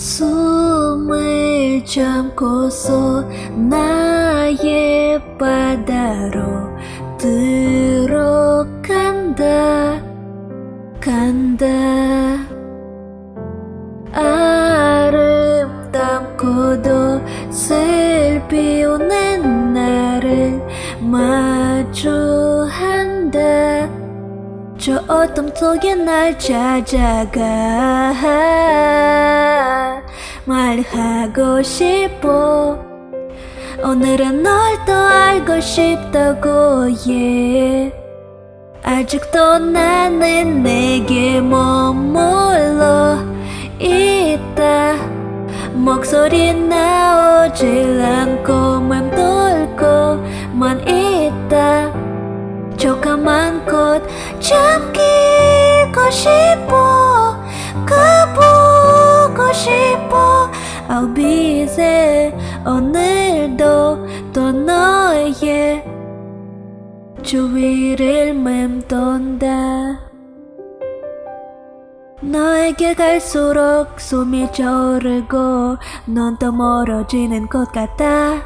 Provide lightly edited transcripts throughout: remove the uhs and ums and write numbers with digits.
숨을 참고서 나의 바다로 들어간다 아름답고도 슬피 오는 나를 마주한다 저 어둠 속에 날 찾아가 말하고 싶어 오늘은 널 더 알고 싶다고 yeah. 아직도 나는 내게 머물러 있다 목소리 나오질 않고 맘돌고만 있다 조그만 꽃 잠기고 싶어 가보고 싶어 I'll be there 오늘도 또 너의 주위를 맴돈다 너에게 갈수록 숨이 저르고 넌 더 멀어지는 것 같아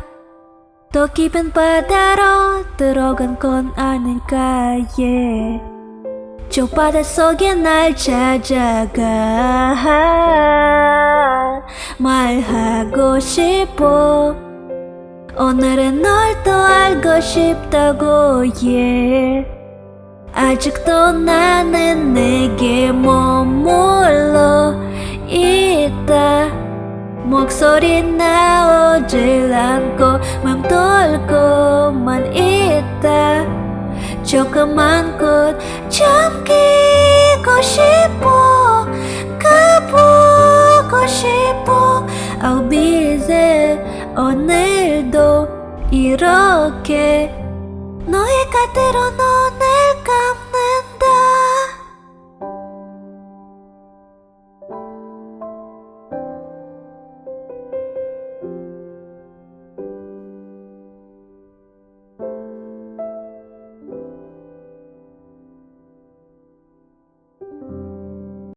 더 깊은 바다로 들어간 건 아닐까 yeah. 저 바닷속에 날 찾아가 말하고 싶어 오늘은 널 더 알고 싶다고 yeah. 아직도 나는 내게 머물러 있다 목소리 나오질 않고 맘돌고만 있다 조그만 꽃 잠기고 싶어 가보고 싶어 I'll be there 오늘도 이렇게 너의 곁으로 눈을 감고